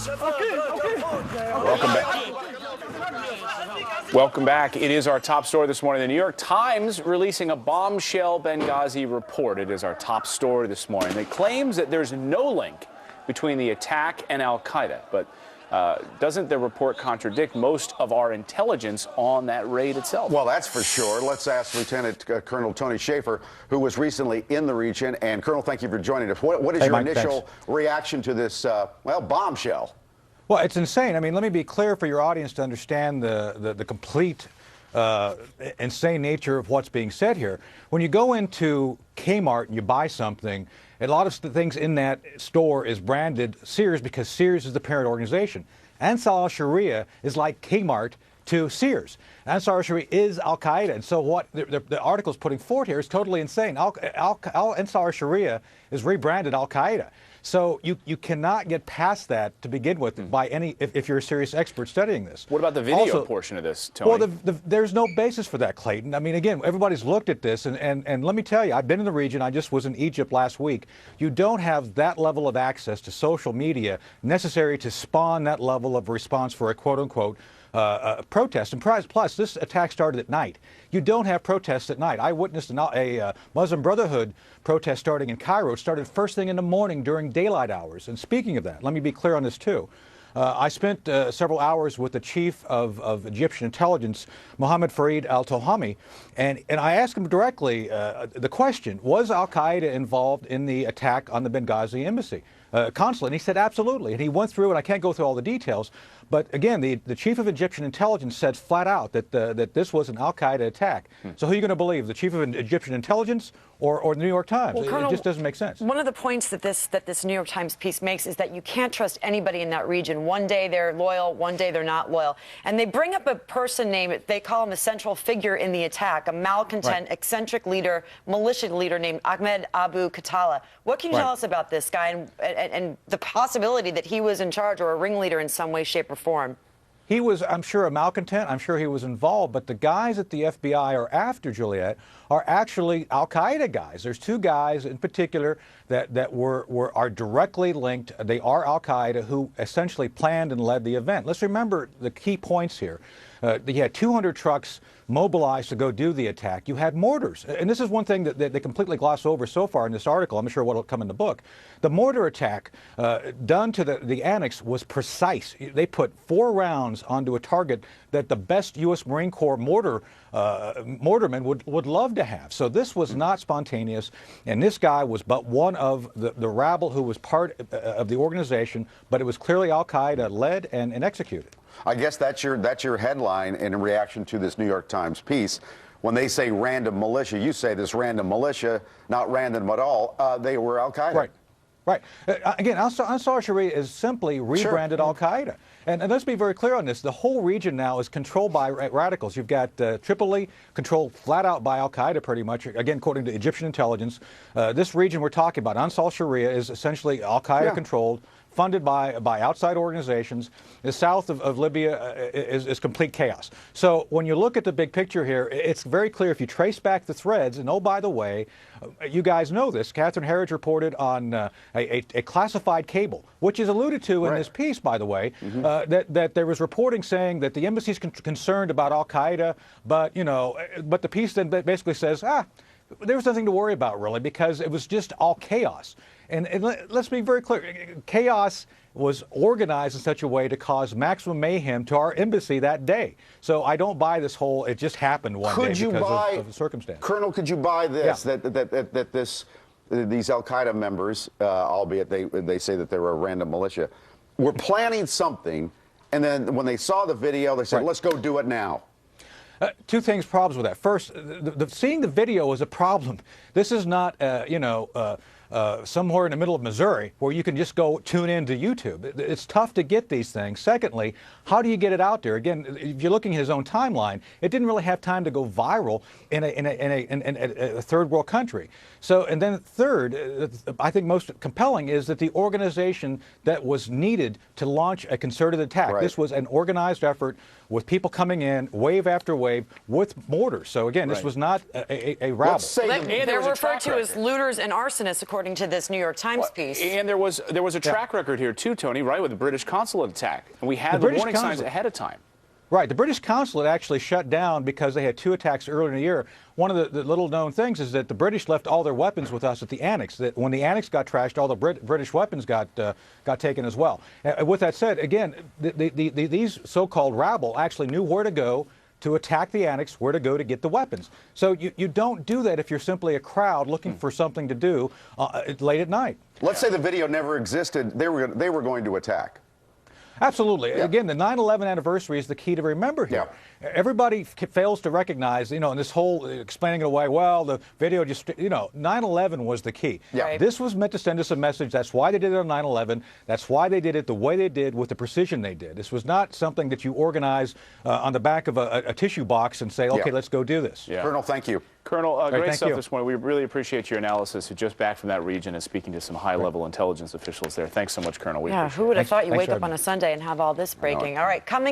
Welcome back. Welcome back. It is our top story this morning. The New York Times releasing a bombshell Benghazi report. It is our top story this morning. It claims that there's no link between the attack and Al-Qaeda, but doesn't the report contradict most of our intelligence on that raid itself? Well, that's for sure. Let's ask Lieutenant Colonel Tony Shaffer, who was recently in the region. And, Colonel, thank you for joining us. What is your Mike, initial reaction to this, well, bombshell? Well, it's insane. I mean, let me be clear for your audience to understand the complete insane nature of what's being said here. When you go into Kmart and you buy something, a lot of the things in that store is branded Sears because Sears is the parent organization. Ansar al-Sharia is like Kmart to Sears. Ansar al-Sharia is Al-Qaeda. And so what the article is putting forward here is totally insane. Ansar al-Sharia is rebranded Al-Qaeda. So you cannot get past that to begin with by any, if you're a serious expert studying this. What about the video portion of this, Tony? Well, there's no basis for that, Clayton. I mean, again, everybody's looked at this, and let me tell you, I've been in the region. I just was in Egypt last week. You don't have that level of access to social media necessary to spawn that level of response for a quote-unquote protest. And plus, this attack started at night. You don't have protests at night. I witnessed a Muslim Brotherhood protest starting in Cairo. It started first thing in the morning during daylight hours. And speaking of that, let me be clear on this too. I spent several hours with the chief of Egyptian intelligence, Mohammed Farid al-Tohami, and I asked him directly the question, was Al-Qaeda involved in the attack on the Benghazi embassy? Consulate, and he said absolutely. And he went through, and I can't go through all the details, but again, the chief of Egyptian intelligence said flat out that this was an Al-Qaeda attack. So who are you going to believe, the chief of Egyptian intelligence or the New York Times? Well, Colonel, it just doesn't make sense. One of the points that this New York Times piece makes is that you can't trust anybody in that region. One day they're loyal, one day they're not loyal. And they bring up a person named, they call him a central figure in the attack, a malcontent, eccentric leader, militia leader named Ahmed Abu Khattala. What can you tell us about this guy and the possibility that he was in charge or a ringleader in some way, shape, or form? He was, I'm sure, a malcontent. I'm sure he was involved. But the guys at the FBI are after Juliet are actually Al-Qaeda guys. There's two guys in particular that are directly linked. They are Al-Qaeda who essentially planned and led the event. Let's remember the key points here. You had 200 trucks mobilized to go do the attack. You had mortars. And this is one thing that they completely gloss over so far in this article. I'm sure what will come in the book. The mortar attack done to the annex was precise. They put 4 rounds onto a target that the best U.S. Marine Corps mortarmen would love to have. So this was not spontaneous. And this guy was but one of the rabble who was part of the organization, but it was clearly Al-Qaeda led and executed. I guess that's your headline in reaction to this New York Times piece. When they say random militia, you say this random militia, not random at all. They were Al-Qaeda. Right. Right. Again, Ansar al-Sharia is simply rebranded Al-Qaeda. And let's be very clear on this. The whole region now is controlled by radicals. You've got Tripoli controlled flat out by Al-Qaeda pretty much, again, according to Egyptian intelligence. This region we're talking about, Ansar al-Sharia, is essentially Al-Qaeda controlled, funded by outside organizations. The south of Libya is complete chaos. So when you look at the big picture here, it's very clear if you trace back the threads, and oh, by the way, you guys know this, Catherine Herridge reported on a classified cable, which is alluded to in this piece, by the way, that there was reporting saying that the embassy is concerned about Al-Qaeda, but the piece then basically says, there was nothing to worry about, really, because it was just all chaos. And let's be very clear. Chaos was organized in such a way to cause maximum mayhem to our embassy that day. So I don't buy this whole, it just happened one day because of the circumstance. Colonel, could you buy this, that these Al-Qaeda members, albeit they say that they were a random militia, were planning something, and then when they saw the video, they said, let's go do it now? Two problems with that. First, seeing the video is a problem. This is not, somewhere in the middle of Missouri where you can just go tune in to YouTube. It's tough to get these things. Secondly, how do you get it out there? Again, if you're looking at his own timeline, it didn't really have time to go viral in a third world country. So, and then third, I think most compelling is that the organization that was needed to launch a concerted attack, this was an organized effort with people coming in, wave after wave, with mortars. So again, this was not a rabble. They're referred to as looters and arsonists, according according to this New York Times piece. And there was a track record here too, Tony, right, with the British consulate attack. And we had the warning signs ahead of time. Right. The British consulate actually shut down because they had 2 attacks earlier in the year. One of the little-known things is that the British left all their weapons with us at the annex. That when the annex got trashed, all the British weapons got taken as well. With that said, again, these so-called rabble actually knew where to go to attack the annex, where to go to get the weapons. So you don't do that if you're simply a crowd looking for something to do late at night. Let's say the video never existed. They were going to attack. Absolutely. Yeah. Again, the 9/11 anniversary is the key to remember here. Yeah. Everybody fails to recognize, in this whole explaining it away, well, the video just, 9/11 was the key. Yeah. Right. This was meant to send us a message. That's why they did it on 9/11. That's why they did it the way they did with the precision they did. This was not something that you organize on the back of a tissue box and say, okay, let's go do this. Yeah. Colonel, thank you. Colonel, great stuff this morning. We really appreciate your analysis. You're just back from that region and speaking to some high-level intelligence officials there. Thanks so much, Colonel. We appreciate it. Who would have thought you wake up on a Sunday and have all this breaking? All right, coming